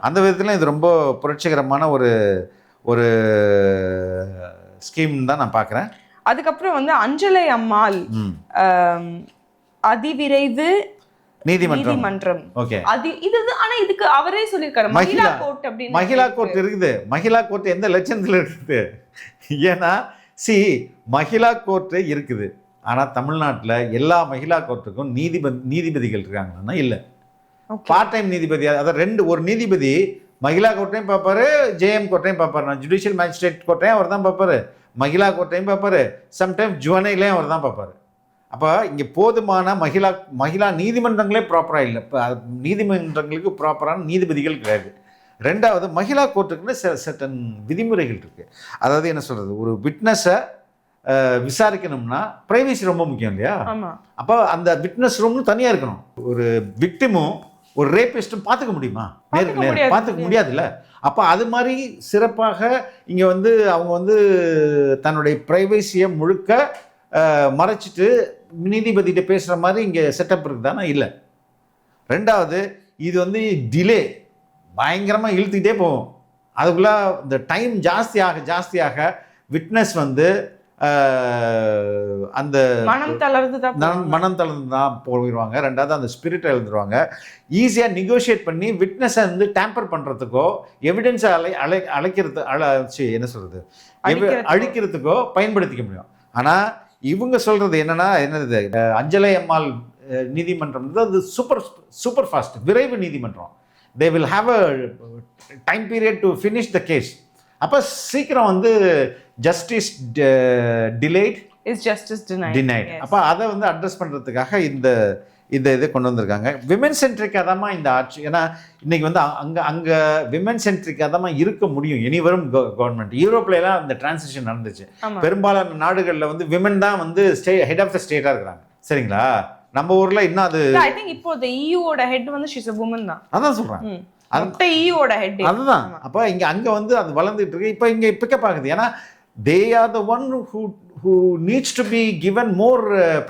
அந்த விதத்தில் இது ரொம்ப புரட்சிகரமான ஒரு ஸ்கீம் தான் நான் பார்க்குறேன். அதுக்கப்புறம் வந்து அஞ்சலை அம்மாள் அதிவிரைவு நீதிமன்றம். ஓகே, அது இது. ஆனா இதுக்கு அவரே சொல்லியிருக்காரு மகிழா கோர்ட் அப்படின்னு. மகிழா கோர்ட் இருக்குது. மகிழா கோர்ட் எந்த லட்சணத்தில் இருக்குது? ஏன்னா மகிழா கோர்ட்டு இருக்குது, ஆனால் தமிழ்நாட்டில் எல்லா மகிழா கோர்ட்டுக்கும் நீதிபதிகள் இருக்காங்கன்னா இல்லை. பார்ட் டைம் நீதிபதி, அதாவது ஒரு நீதிபதி மகிழா கோர்ட்டையும் பார்ப்பாரு, ஜேஎம் கோர்ட்டையும் பார்ப்பாரு. நான் ஜுடிஷியல் மேஜிஸ்ட்ரேட் கோர்ட்டையும் அவர் தான் பார்ப்பாரு, மகிழா கோர்ட்டையும் பார்ப்பாரு, சம்டைம் ஜுவனைலையும் அவர் தான் பார்ப்பாரு. அப்போ இங்கே போதுமான மகிழா நீதிமன்றங்களே ப்ராப்பராக இல்லை. இப்போ நீதிமன்றங்களுக்கு ப்ராப்பரான நீதிபதிகள் கிடையாது. ரெண்டாவது, மகிழா கோர்ட்டுக்குன்னு சர்டன் விதிமுறைகள் இருக்குது. அதாவது என்ன சொல்கிறது, ஒரு விட்னஸை விசாரிக்கணும்னா ப்ரைவசி ரொம்ப முக்கியம் இல்லையா? அப்போ அந்த விட்னஸ் ரூம்னு தனியாக இருக்கணும். ஒரு விக்டிமும் ஒரு ரேபிஸ்ட்டும் பார்த்துக்க முடியுமா? நேருக்கு நேரம் பார்த்துக்க முடியாதுல்ல. அப்போ அது மாதிரி சிறப்பாக இங்கே வந்து அவங்க வந்து தன்னுடைய ப்ரைவசியை முழுக்க மறைச்சிட்டு நீதிபதிகிட்ட பேசுகிற மாதிரி இங்கே செட்டப் இருக்குதானா? இல்லை. ரெண்டாவது, இது வந்து டிலே பயங்கரமாக இழுத்துக்கிட்டே போகும். அதுக்குள்ளே இந்த டைம் ஜாஸ்தியாக விட்னஸ் வந்து அந்த மனம் தளர்ந்து தான் போயிடுவாங்க. ரெண்டாவது, அந்த ஸ்பிரிட்டை எழுந்துருவாங்க. ஈஸியாக நெகோஷியேட் பண்ணி விட்னஸை வந்து டேம்பர் பண்ணுறதுக்கோ, எவிடன்ஸை அழிக்கிறதுக்கோ பயன்படுத்திக்க முடியும். ஆனால் இவங்க சொல்கிறது என்னது, அஞ்சலை அம்மாள் நீதிமன்றம் அது சூப்பர் ஃபாஸ்ட், விரைவு நீதிமன்றம். they will have a time period to finish the case. அப்போ சீக்கிரம் வந்து justice delayed is justice denied. அப்போ அதை வந்து அட்ரஸ் பண்ணுறதுக்காக இதை கொண்டு வந்திருக்காங்க. விமென் சென்ட்ரிக்காக தான் இந்த ஆட்சி. ஏன்னா இன்னைக்கு வந்து அங்கே விமென் சென்ட்ரிக்காக தான் இருக்க முடியும் இனி வரும் கவர்மெண்ட். யூரோப்லாம் அந்த டிரான்சிஷன் நடந்துச்சு. பெரும்பாலான நாடுகளில் வந்து விமென் தான் வந்து ஹெட் ஆஃப் த ஸ்டேட்டாக இருக்கிறாங்க. சரிங்களா? நம்ம ஊர்ல இன்னும் அது ஐ திங்க் இப்போ the EU ஓட ஹெட் வந்து she is a woman தான். அதான் சொல்றேன். அந்த EU ஓட ஹெட் அதுதான். அப்ப அங்க வந்து அது வளர்ந்துட்டு இருக்கு. இப்போ இங்க பிக்கப் ஆகுது. ஏன்னா they are the one who needs to be given more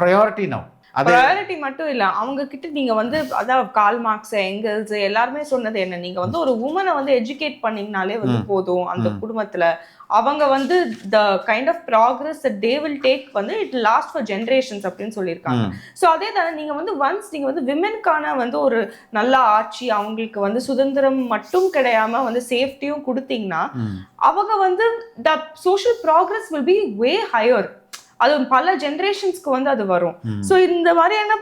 priority now. Priority மட்டும் இல்ல, அவங்க கிட்ட நீங்க வந்து அதான் கால் மார்க்ஸ், எங்கல்ஸ் எல்லாருமே சொன்னது என்ன, நீங்க வந்து ஒரு உமனை வந்து எஜுகேட் பண்ணீங்கனாலே வந்து போதும் அந்த குடும்பத்துல. அவங்க வந்து the kind of progress that they will take வந்து it will last for generations அப்படின்னு சொல்லியிருக்காங்க. ஸோ அதே தானே நீங்க வந்து ஒன்ஸ் நீங்க வந்து விமென்கான வந்து ஒரு நல்ல ஆட்சி, அவங்களுக்கு வந்து சுதந்திரம் மட்டும் கிடையாம வந்து சேஃப்டியும் கொடுத்தீங்கன்னா அவங்க வந்து the social progress will be way higher. அது பல ஜெனரேஷன்ஸ்க்கு வந்து அது வரும். ஸோ இந்த மாதிரியான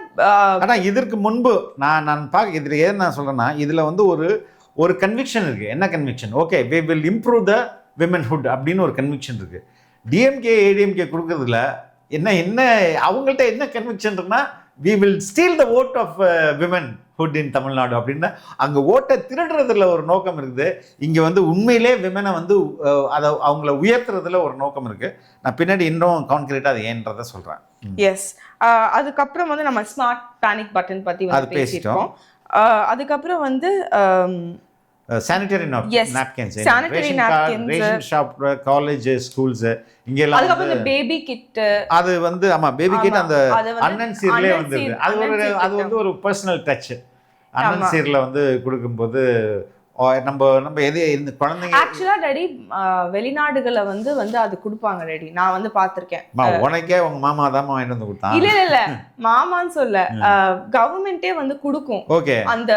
ஆனா இதற்கு முன்பு நான் பார்க்க இதுல ஏன் நான் சொல்றேன்னா, இதுல வந்து ஒரு கன்விக்ஷன் இருக்கு. என்ன conviction? Okay, we will improve the womenhood அப்படின்னு ஒரு கன்விக்ஷன் இருக்கு. டிஎம்கே ஏடிஎம்கே கொடுக்கறதுல என்ன அவங்கள்ட்ட என்ன கன்விக்ஷன் இருக்குன்னா, we will steal the vote of womenhood in Tamil Nadu அப்படின்னா அங்க ஓட்டை திருடுறதுல ஒரு நோக்கம் இருக்குது. இங்க வந்து உண்மையிலே விமனை வந்து அதை அவங்கள உயர்த்துறதுல ஒரு நோக்கம் இருக்கு. நான் பின்னாடி இன்னும் கான்கிரீட்டா அது ஏன்றதை சொல்றேன். எஸ், அதுக்கப்புறம் வந்து நம்ம ஸ்மார்ட் பேனிக் பட்டன் பத்தி வந்து பேசிட்டோம். அதுக்கப்புறம் வந்து sanitary napkins, ration shop, college, schools, இங்க எல்லாம் அதுக்கப்புறம் இந்த பேபி கிட், அது வந்து ஆமா பேபி கிட் அந்த அண்ணன் சீர்லயே வந்துருது. அது வந்து ஒரு பர்சனல் டச். அண்ணன் சீர்ல வந்து கொடுக்கும்போது நம்ம எது இந்த குழந்தைங்க ஆக்சுவலா டாடி வெளிநாடுகளை வந்து அது கொடுப்பாங்க டாடி. நான் வந்து பாத்திருக்கேன். உனக்கே உங்க மாமா தான் வாங்கிட்டு வந்து கொடுத்தாங்க. இல்ல மாமான்னு சொல்ல, கவர்மெண்டே வந்து கொடுக்கும். ஓகே, அந்த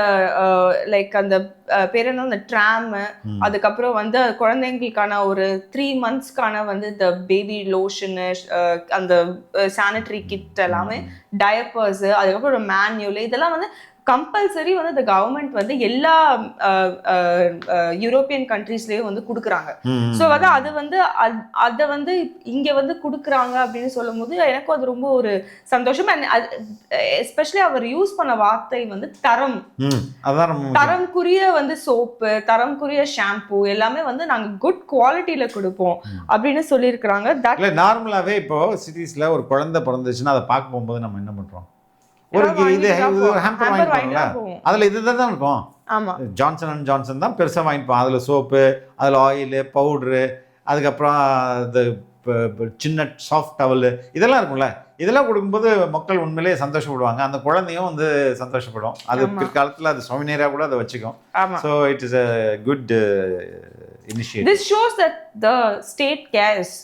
லைக் அந்த பேர் என்ன, அந்த ட்ராம், அதுக்கப்புறம் வந்து குழந்தைங்களுக்கான ஒரு 3 monthsக்கான வந்து இந்த பேபி லோஷனு, அந்த சானிட்டரி கிட் எல்லாமே, டயப்பர்ஸ், அதுக்கப்புறம் ஒரு மேன்யூல், இதெல்லாம் வந்து கம்பல்சரி வந்து இந்த கவர்மெண்ட் வந்து எல்லா யூரோப்பியன் கண்ட்ரீஸ்லயும் வந்து கொடுக்குறாங்க. ஸோ அது வந்து அதை வந்து இங்க வந்து கொடுக்குறாங்க அப்படின்னு சொல்லும் போது எனக்கும் அது ரொம்ப ஒரு சந்தோஷம். எஸ்பெஷலி அவர் யூஸ் பண்ண வார்த்தை வந்து தரம், தரம்குரிய வந்து சோப்பு, தரம்குரிய ஷாம்பு எல்லாமே வந்து நாங்க குட் குவாலிட்டியில கொடுப்போம் அப்படின்னு சொல்லியிருக்கிறாங்க. நார்மலாவே இப்போ சிட்டிஸ்ல ஒரு குழந்தை பிறந்துச்சுன்னா அதை பார்க்க போகும்போது நம்ம என்ன பண்றோம், ஒரு இது ஹேம்பர் வாங்கிப்போம்ல, அதுல இதுதான் இருக்கும். ஆமா, ஜான்சன் அண்ட் ஜான்சன் தான் பெருசா வாங்கிப்போம். அதுல சோப்பு, அதுல ஆயில், பவுடரு, அதுக்கப்புறம் இந்த சின்ன சாஃப்ட் டவல் இதெல்லாம் இருக்கும்ல. இதெல்லாம் கொடுக்கும்போது மக்கள் உண்மையிலேயே சந்தோஷப்படுவாங்க. அந்த குழந்தையும் வந்து சந்தோஷப்படும். அது பிற்காலத்துல அது சோவினியரா கூட அதை வச்சுக்கும். So it is a good initiative. This shows that the state cares.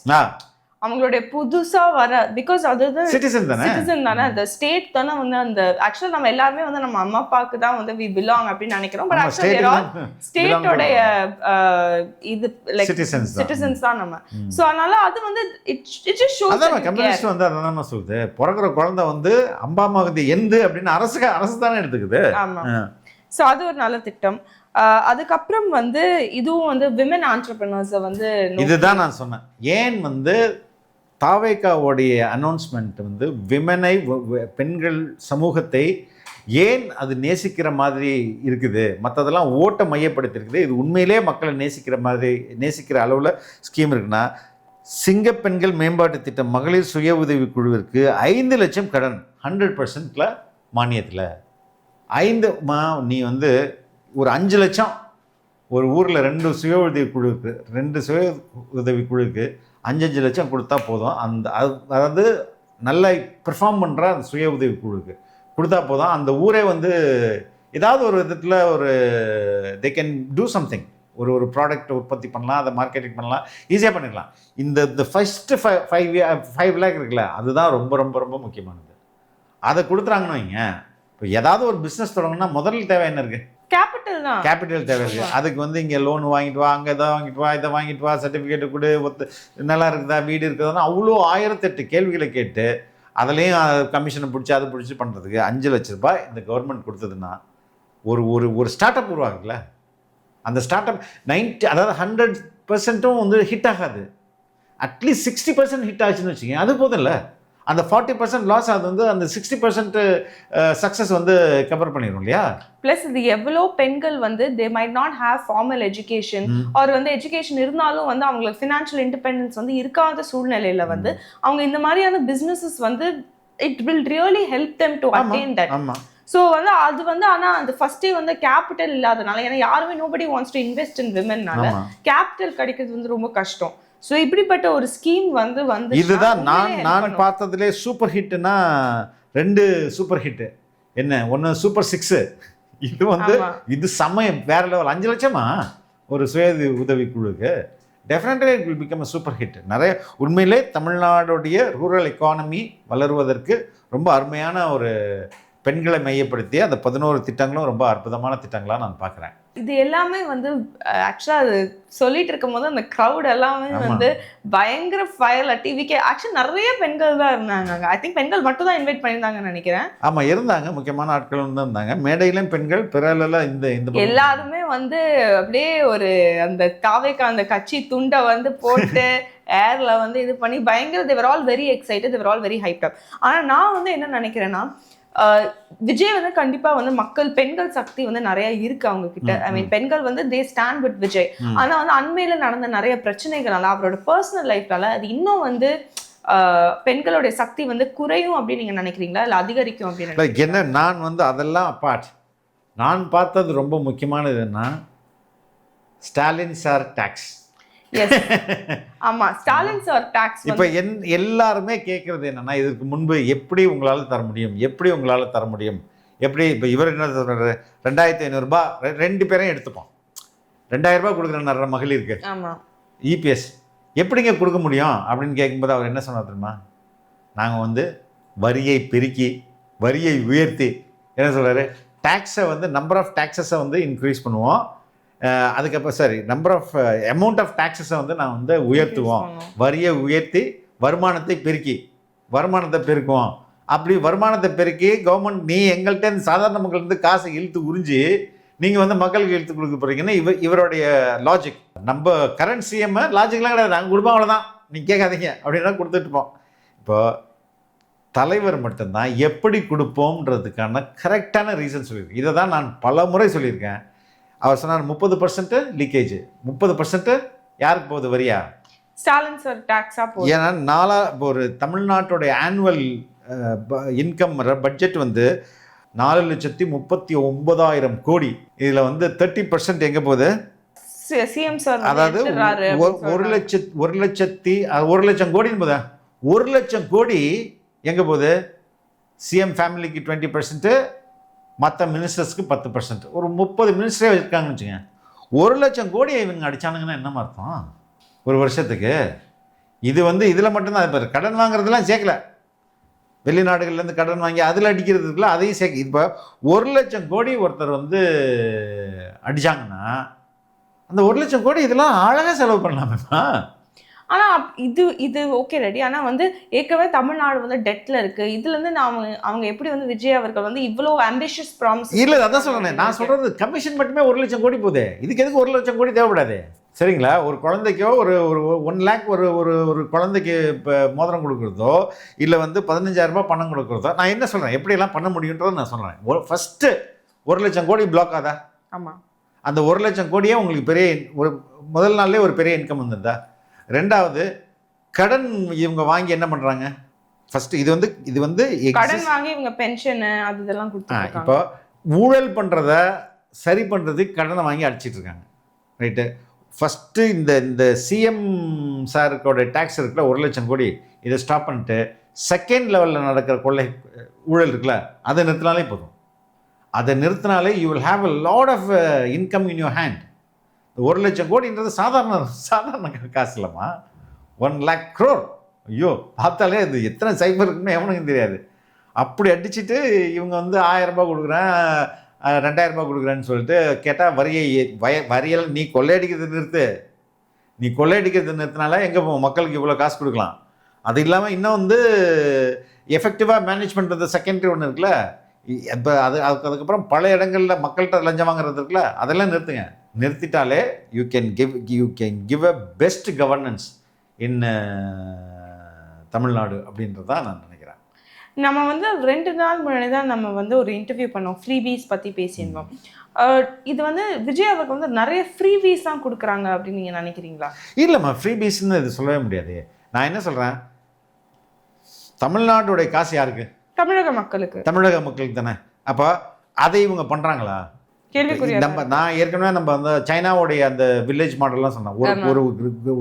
அவங்களுடைய புதுசா வர, பிகாஸ் அதுதான் சிட்டிசன் தானே, அந்த ஸ்டேட் தானே வந்து அந்த ஆக்சுவலா நம்ம எல்லாருமே வந்து நம்ம அம்மா அப்பாவுக்கு தான் வந்து we belong அப்படின்னு நினைக்கிறோம். பட் ஆக்சுவலா ஸ்டேட்டோட இது லைக் சிட்டிசன்ஸ் தான் நம்ம. சோ அதனால அது வந்து it just shows that communist வந்து அதான் சொல்லுது, பிறக்கிற குழந்தை வந்து அம்மா அம்மாவுக்கு எந்து அப்படின்னு அரசு தானே எடுத்துக்குது. ஆமா, சோ அது ஒரு நல்ல திட்டம். அதுக்கப்புறம் வந்து இதுவும் வந்து விமன் ஆண்டர்பிரினர்ஸை வந்து இதுதான் நான் சொன்னேன். ஏன் வந்து தாவேகாவுடைய அனௌன்ஸ்மெண்ட் வந்து விமனை, பெண்கள் சமூகத்தை ஏன் அது நேசிக்கிற மாதிரி இருக்குது, மற்றதெல்லாம் ஓட்டை மையப்படுத்தி இருக்குது, இது உண்மையிலே மக்களை நேசிக்கிற அளவில் ஸ்கீம் இருக்குன்னா, சிங்க பெண்கள் மேம்பாட்டு திட்டம், மகளிர் சுய உதவி குழுவிற்கு 5 லட்சம் கடன் 100% மானியத்தில். நீ வந்து ஒரு 5 லட்சம் ஒரு ஊரில் 2 சுய உதவி குழுக்கு 5 லட்சம் கொடுத்தா போதும். அதாவது நல்லா பெர்ஃபார்ம் பண்ணுற அந்த சுய உதவி குழுக்கு கொடுத்தா போதும். அந்த ஊரே வந்து ஏதாவது ஒரு விதத்தில் ஒரு தே கேன் டூ சம்திங், ஒரு ப்ராடக்ட் உற்பத்தி பண்ணலாம், அதை மார்க்கெட்டிங் பண்ணலாம், ஈஸியாக பண்ணிடலாம். இந்த ஃபஸ்ட்டு 5 lakh இருக்குல்ல, அதுதான் ரொம்ப ரொம்ப ரொம்ப முக்கியமானது. அதை கொடுத்துறாங்கன்னு வைங்க. இப்போ ஏதாவது ஒரு பிஸ்னஸ் தொடங்கினா முதல்ல தேவை என்ன இருக்குது? கேபிட்டல் தேவை இருக்குது. அதுக்கு வந்து இங்கே லோன் வாங்கிட்டு வா, அங்கே இதை வாங்கிட்டு வா, இதை வாங்கிட்டு வா, சர்டிஃபிகேட்டு கொடு, நல்லா இருக்குதா, வீடு இருக்குதான்னா அவ்வளோ 1008 கேள்விகளை கேட்டு அதுலேயும் கமிஷனை பிடிச்சி அதை பிடிச்சி பண்ணுறதுக்கு 5 லட்ச ரூபாய் இந்த கவர்மெண்ட் கொடுத்ததுன்னா ஒரு ஸ்டார்ட் அப் உருவாக்குல்ல. அந்த ஸ்டார்ட் அப் 100% வந்து ஹிட் ஆகாது. அட்லீஸ்ட் 60% ஹிட் ஆச்சுன்னு வச்சுக்கோங்க, அது போதும் இல்லை. அந்த 40% லாஸ் அது வந்து அந்த 60% சக்ஸஸ் வந்து கவர் பண்ணிடும் இல்லையா. ப்ளஸ் இது எவ்வளோ பெண்கள் வந்து they might not have formal education, அவர் வந்து எஜுகேஷன் இருந்தாலும் வந்து அவங்களுக்கு ஃபினான்ஷியல் இண்டிபெண்டன்ஸ் வந்து இருக்காத சூழ்நிலையில வந்து அவங்க இந்த மாதிரியான பிஸ்னஸஸ் வந்து it will really help them to attain that. So வந்து அது வந்து ஆனால் அந்த ஃபர்ஸ்டே வந்து கேபிட்டல் இல்லாதனால, ஏன்னா யாருமே nobody wants to invest in விமென்னால கேபிட்டல் கிடைக்கிறது வந்து ரொம்ப கஷ்டம். ஸோ இப்படிப்பட்ட ஒரு ஸ்கீம் வந்து இதுதான் நான் பார்த்ததுலே சூப்பர் ஹிட்னா 2 சூப்பர் ஹிட்டு. என்ன ஒன்று சூப்பர் 6, இது வந்து இது சமயம் வேற லெவல். 5 லட்சமா ஒரு சுய உதவி குழுக்கு? Definitely it will become a super hit. நிறைய உண்மையிலே தமிழ்நாடுடைய ரூரல் எக்கானமி வளருவதற்கு ரொம்ப அருமையான ஒரு பெண்களை மையப்படுத்தி அந்த 11 திட்டங்களும் ரொம்ப அற்புதமான திட்டங்களாக நான் பார்க்குறேன். இது எல்லாமே வந்து ஆக்சுவலாக அது சொல்லிட்டு இருக்கும் போது அந்த க்ரௌட் எல்லாமே வந்து பயங்கர ஃபயர்ல. டிவிக்கு ஆக்சுவலி நிறைய பெண்கள் தான் இருந்தாங்க. ஐ திங்க் பெண்கள் மட்டும் தான் இன்வைட் பண்ணியிருந்தாங்கன்னு நினைக்கிறேன். ஆமாம், இருந்தாங்க, முக்கியமான ஆட்களும் தான் இருந்தாங்க. மேடையிலும் பெண்கள், பிறலாம் இந்த எல்லாருமே வந்து அப்படியே ஒரு அந்த தாவேக்கா அந்த கட்சி துண்டை வந்து போட்டு ஏர்ல வந்து இது பண்ணி பயங்கர தேவர் ஆல் வெரி எக்ஸைட்டட், தேவர் ஆல் வெரி ஹைப்ட் அப். ஆனால் நான் வந்து என்ன நினைக்கிறேன்னா, விஜய் வந்து கண்டிப்பா வந்து பெண்கள் சக்தி வந்து நிறைய இருக்கு அவங்க கிட்ட. ஐ மீன் பெண்கள் வந்து தே ஸ்டாண்ட் வித் விஜய். ஆனா வந்து அண்மையில நடந்த நிறைய பிரச்சனைகளால அவரோட பர்சனல் லைஃப்னால அது இன்னும் வந்து பெண்களுடைய சக்தி வந்து குறையும் அப்படின்னு நீங்க நினைக்கிறீங்களா, இல்ல அதிகரிக்கும் அப்படின்னு? என்ன, நான் வந்து அதெல்லாம் அப்பார்ட், நான் பார்த்தது ரொம்ப முக்கியமானதுன்னா ஸ்டாலின் சார் டாக்ஸ். ஆமா, ஸ்டாலின் சார் டாக்ஸ். இப்போ எல்லாருமே கேட்கறது என்னன்னா, இதுக்கு முன்பு எப்படி உங்களால் தர முடியும், எப்படி உங்களால் தர முடியும், எப்படி? இப்போ இவர் என்ன சொல்றாரு, 2500 ரூபாய் 2 பேரையும் எடுத்துப்போம், 2000 ரூபாய் கொடுக்குற மகளிருக்கு. ஆமாம், இபிஎஸ் எப்படிங்க கொடுக்க முடியும் அப்படின்னு கேட்கும்போது அவர் என்ன சொன்னார் தெரியுமா? நாங்கள் வந்து வரியை பெருக்கி வரியை உயர்த்தி என்ன சொல்கிறாரு, டேக்ஸை வந்து நம்பர் ஆஃப் டேக்ஸஸை வந்து இன்க்ரீஸ் பண்ணுவோம், அதுக்கப்புறம் நம்பர் ஆஃப் அமௌண்ட் ஆஃப் டேக்ஸஸை வந்து நான் வந்து உயர்த்துவோம், வரியை உயர்த்தி வருமானத்தை பெருக்குவோம். அப்படி வருமானத்தை பெருக்கி கவர்மெண்ட், நீ எங்கள்கிட்ட சாதாரண மக்கள்கிட்ட காசை இழுத்து உறிஞ்சி நீங்கள் வந்து மக்களுக்கு இழுத்து கொடுக்க போகிறீங்கன்னா இவருடைய லாஜிக். நம்ம கரண்ட் சிஎம் லாஜிக்லாம் கிடையாது, நாங்கள் கொடுப்போம் அவ்வளோதான், நீங்கள் கேட்காதீங்க அப்படின்னா கொடுத்துட்டுப்போம். இப்போ தலைவர் மட்டும்தான் எப்படி கொடுப்போம்ன்றதுக்கான கரெக்டான ரீசன் சொல்லியிருக்கேன். இதை தான் நான் பல முறை சொல்லியிருக்கேன். அவர் சொன்னார் 30% லீக்கேஜ், 30% யாருக்கு போகுது, வரியா? ஸ்டாலின் சார் டாக்ஸா போகுது. ஏன்னா ஒரு தமிழ்நாட்டுடைய ஆனுவல் இன்கம் பட்ஜெட் வந்து 4,39,000 கோடி. இதில் வந்து 30% எங்கே போகுது? சிஎம் சார், அதாவது 1 லட்சம் கோடின்னு போதா, 1 லட்சம் கோடி எங்கே போகுது? சிஎம் ஃபேமிலிக்கு 20%, மற்ற மினிஸ்டர்ஸ்க்கு 10%. ஒரு 30 மினிஸ்டரே வச்சுருக்காங்கன்னு வச்சுங்க. 1 லட்சம் கோடியை இவங்க அடித்தானுங்கன்னா என்ன அர்த்தம் ஒரு வருஷத்துக்கு? இது வந்து இதில் மட்டும்தான். இப்போ கடன் வாங்குறதுலாம் சேர்க்கல, வெளிநாடுகள்லேருந்து கடன் வாங்கி அதில் அடிக்கிறதுக்குள்ள அதையும் சேர்க்க. இப்போ 1 லட்சம் கோடி ஒருத்தர் வந்து அடித்தாங்கன்னா அந்த 1 லட்சம் கோடி இதெல்லாம் அழகாக செலவு பண்ணலாமேப்பா. ஆனா இது ஓகே ரெடி. ஆனா வந்து ஏற்கனவே தமிழ்நாடு வந்து டெட்ல இருக்கு. இதுல இருந்து அவங்க எப்படி வந்து விஜய் அவர்கள் வந்து இவ்வளவு ஆம்பிஷியஸ் ப்ராமிஸ்? இல்ல, அதான் சொல்றேன். நான் சொல்றது கமிஷன் மட்டுமே 1 லட்சம் கோடி போகுது. இதுக்கு எதுக்கு 1 லட்சம் கோடி தேவைப்படாது? சரிங்களா? ஒரு குழந்தைக்கோ ஒரு 1 லேக் ஒரு குழந்தைக்கு இப்போ மோதிரம் கொடுக்குறதோ இல்லை வந்து 15,000 ரூபாய் பணம் கொடுக்குறதோ, நான் என்ன சொல்கிறேன், எப்படியெல்லாம் பண்ண முடியுன்றதை நான் சொல்கிறேன். ஃபஸ்ட்டு 1 லட்சம் கோடி பிளாக் ஆதா? ஆமாம். அந்த 1 லட்சம் கோடியே உங்களுக்கு பெரிய ஒரு முதல் நாள்லேயே ஒரு பெரிய இன்கம் வந்துருந்தா? ரெண்டாவது, கடன் இவங்க வாங்கி என்ன பண்ணுறாங்க? ஃபஸ்ட்டு இது வந்து கடன் வாங்கி இவங்க பென்ஷன் அது இதெல்லாம் கொடுத்துருக்காங்க. இப்போ ஊழல் பண்ணுறத சரி பண்ணுறதுக்கு கடனை வாங்கி அடிச்சிட்டு இருக்காங்க, ரைட்டு? ஃபஸ்ட்டு இந்த சிஎம் சாருக்கோட டேக்ஸ் இருக்குல்ல, 1 லட்சம் கோடி, இதை ஸ்டாப் பண்ணிட்டு செகண்ட் லெவலில் நடக்கிற கொள்ளை ஊழல் இருக்குல்ல, அதை நிறுத்தினாலே போதும். அதை நிறுத்தினாலே you will have a lot of income in your hand. 1 லட்சம் கோடின்றது சாதாரண காசு இல்லைம்மா, 1 lakh crore. ஐயோ, பார்த்தாலே அது எத்தனை சைபர் இருக்குன்னு எவனுக்கும் தெரியாது. அப்படி அடிச்சுட்டு இவங்க வந்து 1000 ரூபாய் கொடுக்குறேன், 2000 ரூபாய் கொடுக்குறேன்னு சொல்லிட்டு கேட்டால் வரியெல்லாம் நீ கொள்ளையடிக்கிறது நிறுத்தினால எங்கே போவோம்? மக்களுக்கு இவ்வளோ காசு கொடுக்கலாம். அது இல்லாமல் இன்னும் வந்து எஃபெக்டிவாக மேனேஜ் பண்ணுறது செகண்டரி ஒன்று இருக்குல்ல. இப்போ அதுக்கப்புறம் பல இடங்களில் மக்கள்கிட்ட லஞ்சம் வாங்குறது இருக்குல்ல, அதெல்லாம் நிறுத்திட்டாலே you can give a best governance in Tamil Nadu அப்படின்றதான் நான் நினைக்கிறேன். நம்ம வந்து 2 நாள் முன்னாடி தான் நம்ம வந்து ஒரு இன்டர்வியூ பண்ணோம், ஃப்ரீபீஸ் பற்றி பேசியிருந்தோம். இது வந்து விஜய் அவருக்கு வந்து நிறைய ஃப்ரீபீஸ் தான் கொடுக்குறாங்க அப்படின்னு நீங்கள் நினைக்கிறீங்களா? இல்லைம்மா, ஃப்ரீபீஸ்ன்னு இது சொல்லவே முடியாது. நான் என்ன சொல்கிறேன், தமிழ்நாட்டுடைய காசு யாருக்கு? தமிழக மக்களுக்கு தானே. அப்போ அதை இவங்க பண்ணுறாங்களா? நான் ஏற்கனவே நம்ம அந்த சைனாவுடைய அந்த வில்லேஜ் மாடல்லாம் சொன்னேன்.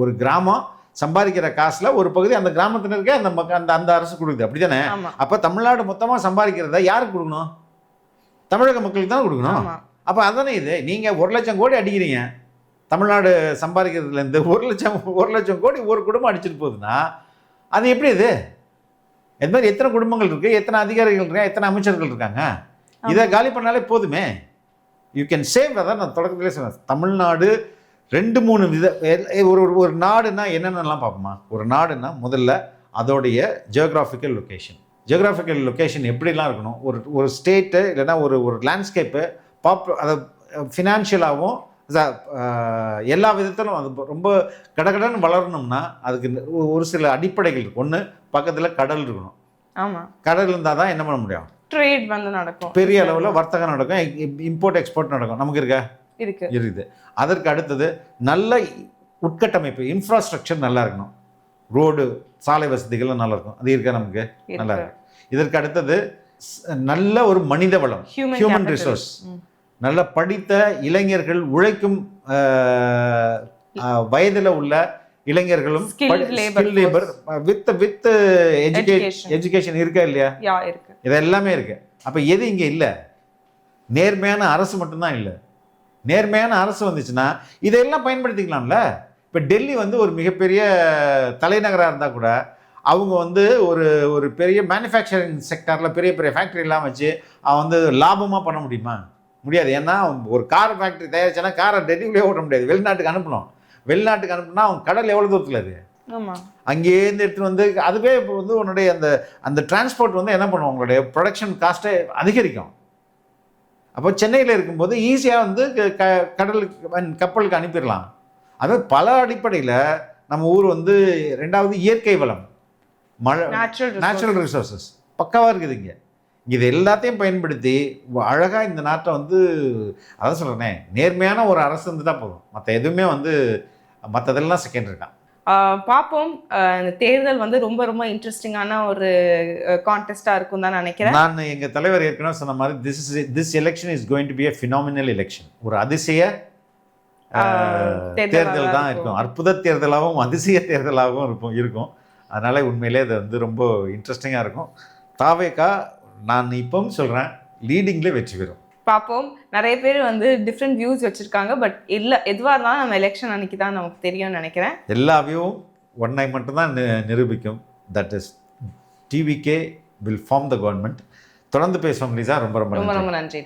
ஒரு கிராமம் சம்பாதிக்கிற காசுல ஒரு பகுதி அந்த கிராமத்தினருக்கே அந்த அந்த அரசு கொடுக்குது, அப்படிதானே? ஆமா அப்ப தமிழ்நாடு மொத்தமா சம்பாதிக்கிறத யாருக்கு கொடுக்கணும்? தமிழக மக்களுக்கு தான் கொடுக்கணும். ஆமா அப்ப அதானே இது. நீங்க 1,00,000 கோடி அடிக்கிறீங்க, தமிழ்நாடு சம்பாதிக்கிறதுல இருந்து 1,00,000 கோடி ஒரு குடும்பம் அடிச்சிட்டு போகுதுன்னா அது எப்படி இது? இது மாதிரி எத்தனை குடும்பங்கள் இருக்கு, எத்தனை அதிகாரிகள் இருக்காங்க, எத்தனை அமைச்சர்கள் இருக்காங்க? இதை காலி பண்ணாலே போதுமே. You can save. அதான் நான் தொடக்கத்திலே சொன்னேன், தமிழ்நாடு 2-3 வித ஒரு நாடுனா என்னென்னலாம் பார்ப்போமா? ஒரு நாடுனா முதல்ல அதோடைய ஜியோகிராஃபிக்கல் லொக்கேஷன் எப்படிலாம் இருக்கணும், ஒரு ஸ்டேட்டு இல்லைன்னா ஒரு லேண்ட்ஸ்கேப்பு அதை ஃபினான்ஷியலாகவும் எல்லா விதத்திலும் அது ரொம்ப கடகடன்னு வளரணும்னா அதுக்கு ஒரு சில அடிப்படைகள் இருக்கு. ஒன்று, பக்கத்தில் கடல் இருக்கணும். ஆமா கடல் இருந்தால் தான் என்ன பண்ண முடியும்? ட்ரேட் வந்து நடக்கும், பெரிய அளவில் வர்த்தகம் நடக்கும், இம்போர்ட் எக்ஸ்போர்ட் நடக்கும். நமக்கு இருக்குது. அதற்கு அடுத்தது நல்ல உட்கட்டமைப்பு, இன்ஃப்ராஸ்ட்ரக்சர் நல்லா இருக்கணும். ரோடு, சாலை வசதிகள் நல்லா இருக்கும். அது இருக்கா? நமக்கு நல்லா இருக்கு. இதற்கு அடுத்தது நல்ல ஒரு மனித வளம், ஹியூமன் ரிசோர்ஸ். நல்ல படித்த இளைஞர்கள், உழைக்கும் வயதில் உள்ள இளைஞர்களும் லேபர் வித் எஜுகேஷன் இருக்கா இல்லையா? இது எல்லாமே இருக்கு. அப்ப எது இங்க இல்லை? நேர்மையான அரசு மட்டும்தான் இல்லை. நேர்மையான அரசு வந்துச்சுன்னா இதெல்லாம் பயன்படுத்திக்கலாம்ல. இப்போ டெல்லி வந்து ஒரு மிகப்பெரிய தலைநகராக இருந்தால் கூட அவங்க வந்து ஒரு பெரிய மேனுஃபேக்சரிங் செக்டாரில் பெரிய பெரிய ஃபேக்ட்ரிலாம் வச்சு அவன் வந்து லாபமாக பண்ண முடியுமா? முடியாது. ஏன்னா ஒரு கார் ஃபேக்ட்ரி தயாரிச்சானா காரை டெல்லிக்குள்ளே ஓட்ட முடியாது, வெளிநாட்டுக்கு அனுப்பணும். வெளிநாட்டுக்கு அனுப்புனா அவங்க கடல் எவ்வளோ தூரத்தில் அது? அங்கேருந்து எடுத்துகிட்டு வந்து அதுவே இப்போ வந்து உன்னுடைய அந்த டிரான்ஸ்போர்ட் வந்து என்ன பண்ணுவோம், உங்களுடைய ப்ரொடக்ஷன் காஸ்ட்டை அதிகரிக்கும். அப்போ சென்னையில் இருக்கும்போது ஈஸியாக வந்து கடலுக்கு கப்பலுக்கு அனுப்பிடலாம். அது பல அடிப்படையில் நம்ம ஊர் வந்து 2வது இயற்கை வளம், மழை, நேச்சுரல் ரிசோர்ஸஸ் பக்காவாக இருக்குது இங்கே. இது எல்லாத்தையும் பயன்படுத்தி அழகாக இந்த நாட்டை வந்து அதான் சொல்கிறேனே, நேர்மையான ஒரு அரசு வந்து தான் போதும். மற்ற எதுவுமே வந்து மற்றதெல்லாம் செகண்டரி தான். பார்ப்போம். இந்த தேர்தல் வந்து ரொம்ப ரொம்ப இன்ட்ரெஸ்டிங்கான ஒரு கான்டெஸ்டாக இருக்கும் தான் நினைக்கிறேன். நான் எங்கள் தலைவர் ஏற்கனவே சொன்ன மாதிரி this election is going to be a phenomenal election. ஒரு அதிசய தேர்தல் தான் இருக்கும். அற்புத தேர்தலாகவும் அதிசய தேர்தலாகவும் இருக்கும். அதனால உண்மையிலே அது வந்து ரொம்ப இன்ட்ரெஸ்டிங்காக இருக்கும். தாவேகா நான் இப்பவும் சொல்கிறேன், லீடிங்கில் வெற்றி பெறும். பார்ப்போம். நிறைய பேர் வந்து டிஃப்ரெண்ட் வியூஸ் வச்சுருக்காங்க. பட் இல்லை, எதுவாக இருந்தாலும் நம்ம எலெக்ஷன் அன்னைக்கு தான் நமக்கு தெரியும்னு நினைக்கிறேன். எல்லா வியூவும் ஒன்றை மட்டும்தான் நிரூபிக்கும். That is TVK will form the government. தொடர்ந்து பேசுவோம் லிசா. ரொம்ப ரொம்ப நன்றி.